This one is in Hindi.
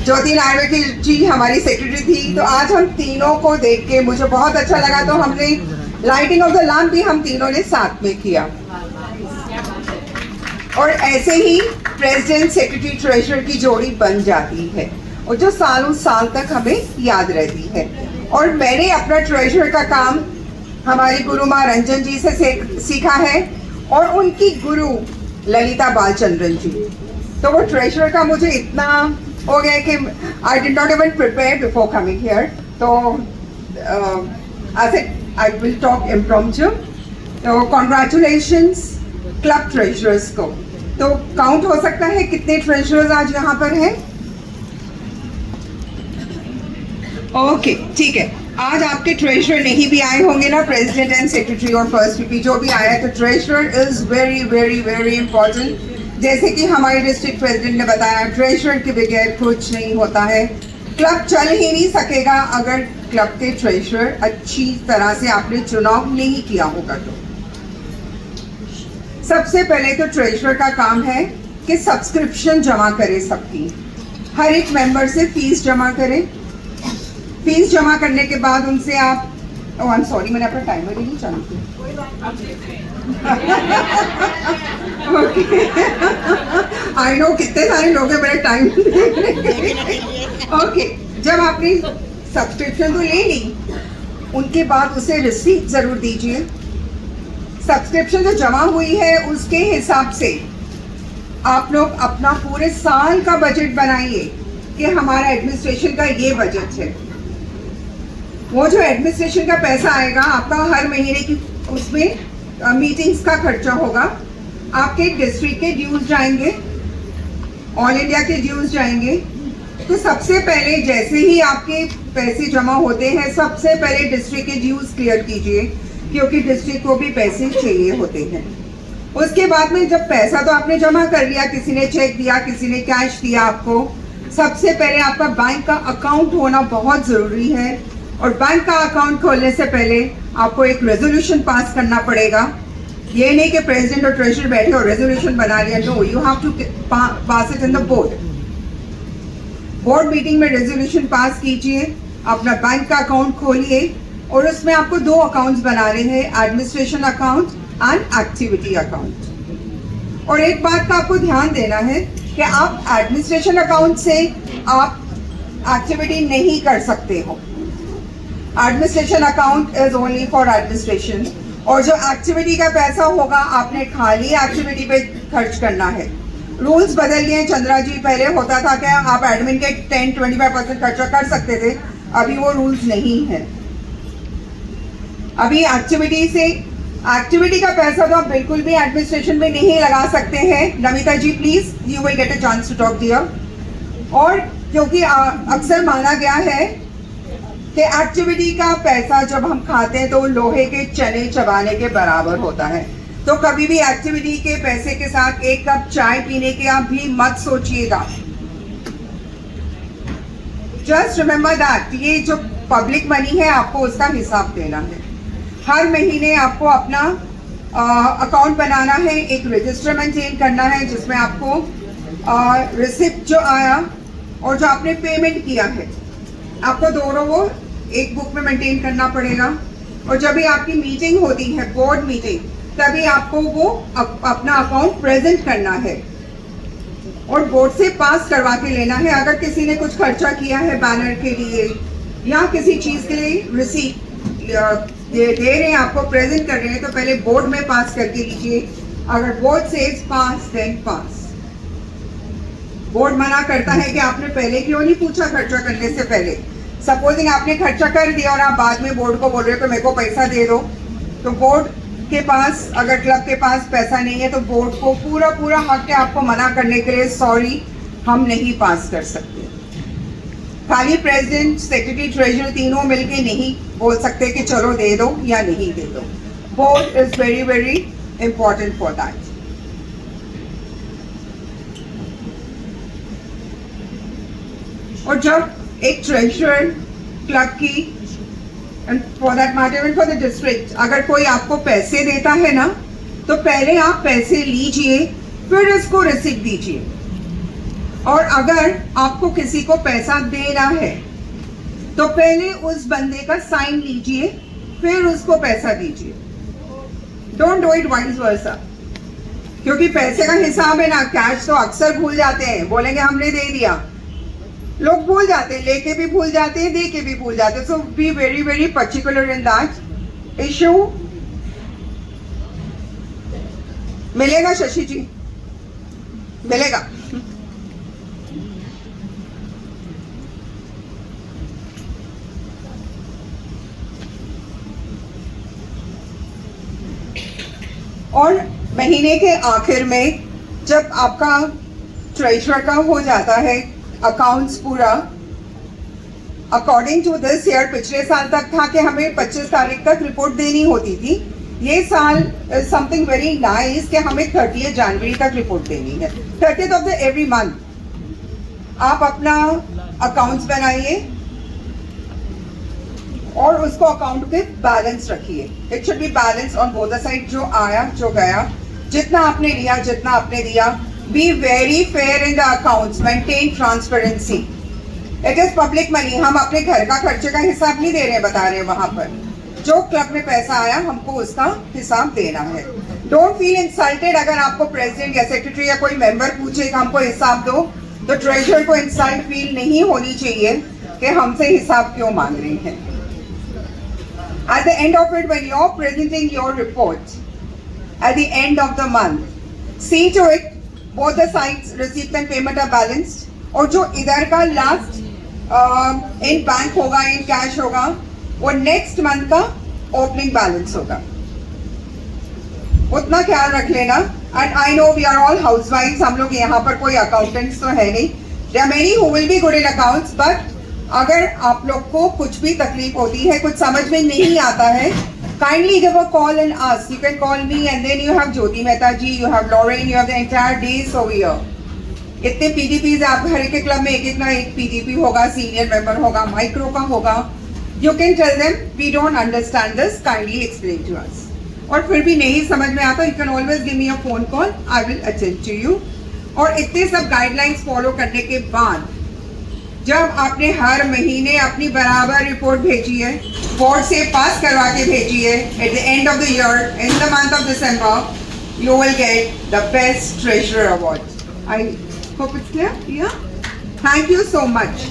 ज्योति नायरवती जी हमारी सेक्रेटरी थी। तो आज हम तीनों को देख के मुझे बहुत अच्छा लगा, तो हमने लाइटिंग ऑफ द लैम्प भी हम तीनों ने साथ में किया। और ऐसे ही प्रेसिडेंट सेक्रेटरी ट्रेजरर की जोड़ी बन जाती है और जो सालों साल तक हमें याद रहती है। और मैंने अपना ट्रेजरर का काम हमारी गुरु माँ रंजन जी से सीखा है और उनकी गुरु ललिता बालचंद्रन जी। तो वो ट्रेजरर का मुझे इतना हो गया कि I did not even prepare before coming here. तो आई विल टॉक इम्प्रॉम्प्टू। तो कॉन्ग्रेचुलेशंस क्लब ट्रेजरर्स को। तो काउंट हो सकता है कितने ट्रेजरर्स आज यहाँ पर हैं? ओके, ठीक है। आज आपके ट्रेजरर नहीं भी आए होंगे ना, प्रेसिडेंट एंड सेक्रेटरी और फर्स्ट वीपी जो भी आया है, तो treasurer is very very very important. जैसे कि हमारे डिस्ट्रिक्ट प्रेसिडेंट ने बताया, ट्रेजरर के बगैर कुछ नहीं होता है। क्लब चल ही नहीं सकेगा अगर क्लब के ट्रेजरर अच्छी तरह से आपने चुनाव नहीं किया होगा। तो सबसे पहले तो ट्रेजरर का काम है कि सब्सक्रिप्शन जमा करे सबकी, हर एक मेंबर से फीस जमा करें। फीस जमा करने के बाद उनसे आप आई एम सॉरी, मैंने अपना टाइमर ही नहीं चालू किया। आई नो कितने सारे लोग हैं मेरे टाइम। ओके, जब आपने सब्सक्रिप्शन तो ले ली, उनके बाद उसे रिसीट जरूर दीजिए। सब्सक्रिप्शन जो जमा हुई है उसके हिसाब से आप लोग अपना पूरे साल का बजट बनाइए कि हमारा एडमिनिस्ट्रेशन का ये बजट है। वो जो एडमिनिस्ट्रेशन का पैसा आएगा आपका हर महीने की, उसमें मीटिंग्स का खर्चा होगा, आपके डिस्ट्रिक्ट के ड्यूज जाएंगे, ऑल इंडिया के ड्यूज जाएंगे। तो सबसे पहले जैसे ही आपके पैसे जमा होते हैं, सबसे पहले डिस्ट्रिक्ट के ड्यूज क्लियर कीजिए, क्योंकि डिस्ट्रिक्ट को भी पैसे चाहिए होते हैं। उसके बाद में जब पैसा तो आपने जमा कर लिया, किसी ने चेक दिया, किसी ने कैश दिया आपको, सबसे पहले आपका बैंक का अकाउंट होना बहुत ज़रूरी है। और बैंक का अकाउंट खोलने से पहले आपको एक रेजोल्यूशन पास करना पड़ेगा। ये नहीं कि प्रेसिडेंट और ट्रेजरर बैठे और रेजोल्यूशन बना लिया, no, you have to pass it in the board. Board meeting में रेजोल्यूशन पास कीजिए, अपना बैंक का अकाउंट खोलिए और उसमें आपको दो अकाउंट्स बनाने हैं, administration account and activity account. और एक बात का आपको ध्यान देना है कि आप एडमिनिस्ट्रेशन अकाउंट से आप एक्टिविटी नहीं कर सकते हो। Administration account is only for administration. और जो एक्टिविटी का पैसा होगा आपने खाली एक्टिविटी पे खर्च करना है। रूल्स बदल गए हैं चंद्रा जी, पहले होता था कि आप एडमिन के 10-25% खर्चा कर सकते थे, अभी वो रूल्स नहीं है। अभी एक्टिविटी का पैसा तो आप बिल्कुल भी एडमिनिस्ट्रेशन में नहीं लगा सकते हैं। Namita ji please, you will get a chance to talk here. और क्योंकि अक्सर माना गया है कि एक्टिविटी का पैसा जब हम खाते हैं तो लोहे के चने चबाने के बराबर होता है। तो कभी भी एक्टिविटी के पैसे के साथ एक कप चाय पीने के आप भी मत सोचिएगा। जस्ट रिमेंबर दैट ये जो पब्लिक मनी है आपको उसका हिसाब देना है। हर महीने आपको अपना अकाउंट बनाना है, एक रजिस्टर मेंटेन करना है जिसमें आपको रिसिप्ट जो आया और जो आपने पेमेंट किया है आपको दोनों वो एक बुक में मेंटेन करना पड़ेगा। और जब भी आपकी मीटिंग होती है, बोर्ड मीटिंग, तभी आपको वो अपना अकाउंट प्रेजेंट करना है और बोर्ड से पास करवा के लेना है। अगर किसी ने कुछ खर्चा किया है बैनर के लिए या किसी चीज़ के लिए रिसीट दे रहे हैं, आपको प्रेजेंट कर रहे हैं, तो पहले बोर्ड में पास करके लीजिए। अगर बोर्ड सेज पास देन पास। बोर्ड मना करता है कि आपने पहले क्यों नहीं पूछा खर्चा करने से पहले। सपोजिंग आपने खर्चा कर दिया और आप बाद में बोर्ड को बोल रहे हो कि मेरे को पैसा दे दो, तो बोर्ड के पास, अगर क्लब के पास पैसा नहीं है तो बोर्ड को पूरा हक है आपको मना करने के लिए, सॉरी हम नहीं पास कर सकते। खाली प्रेसिडेंट, सेक्रेटरी, ट्रेजरर तीनों मिलके नहीं बोल सकते कि चलो दे दो या नहीं दे दो। Board is very very important for that. और जब एक ट्रेजरर क्लब की, and for that matter even for the district, अगर कोई आपको पैसे देता है ना, तो पहले आप पैसे लीजिए फिर इसको रिसीट दीजिए। और अगर आपको किसी को पैसा देना है तो पहले उस बंदे का साइन लीजिए, फिर उसको पैसा दीजिए। Don't do it vice versa, क्योंकि पैसे का हिसाब है ना, कैश तो अक्सर भूल जाते हैं, बोलेंगे हमने दे दिया, लोग भूल जाते हैं, लेके भी भूल जाते हैं, दे के भी भूल जाते हैं। So be very very particular in that issue. मिलेगा शशि जी, मिलेगा। और महीने के आखिर में जब आपका ट्रेजरर का हो जाता है अकाउंट्स पूरा, अकॉर्डिंग टू दिस ईयर, पिछले साल तक था कि हमें 25 तारीख तक रिपोर्ट देनी होती थी। ये साल समथिंग वेरी नाइस कि हमें 30 जनवरी तक रिपोर्ट देनी है, 30th of the every month. आप अपना अकाउंट्स बनाइए और उसको अकाउंट पे बैलेंस रखिए। It should be balance on both the side, जो आया जो गया, जितना आपने लिया जितना आपने दिया। Be very fair in the accounts, maintain transparency. It is public money, हम अपने घर का खर्चे का हिसाब नहीं दे रहे, बता रहे हैं वहां पर जो क्लब में पैसा आया हमको उसका हिसाब देना है। डोंट फील इंसल्टेड अगर आपको प्रेसिडेंट या सेक्रेटरी या कोई मेंबर पूछे कि हमको हिसाब दो, तो ट्रेजरर को इंसल्ट फील नहीं होनी चाहिए कि हमसे हिसाब क्यों मांग रहे हैं। At the end of it, when you're presenting your report at the end of the month, see to it both the sides receipt and payment are balanced, और जो इधर का लास्ट इन बैंक होगा, इन कैश होगा, वो नेक्स्ट मंथ का ओपनिंग बैलेंस होगा। उतना ख्याल रख लेना। And I know we are all हाउसवाइफ्स, हम लोग यहाँ पर कोई अकाउंटेंट्स तो है नहीं। There are many who will be good in accounts, but अगर आप लोग को कुछ भी तकलीफ होती है, कुछ समझ में नहीं आता है, kindly give a call and ask. You can call me and then you have Jyoti Mehta ji, you have Lauren, you have the entire days over here. इतने पीडीपीज आप हर एक क्लब में एक एक ना एक पीडीपी होगा, सीनियर मेंबर होगा, माइक्रो का होगा। You can tell them we don't understand this, kindly explain to us. और फिर भी नहीं समझ में आता, you can always give me a phone call, I will attend to you. और इतने सब गाइडलाइंस फॉलो करने के बाद जब आपने हर महीने अपनी बराबर रिपोर्ट भेजी है, बोर्ड से पास करवा के भेजी है, at the end of the year, in the month of December, you will get the best treasurer award. I hope it's clear. Yeah. Thank you so much.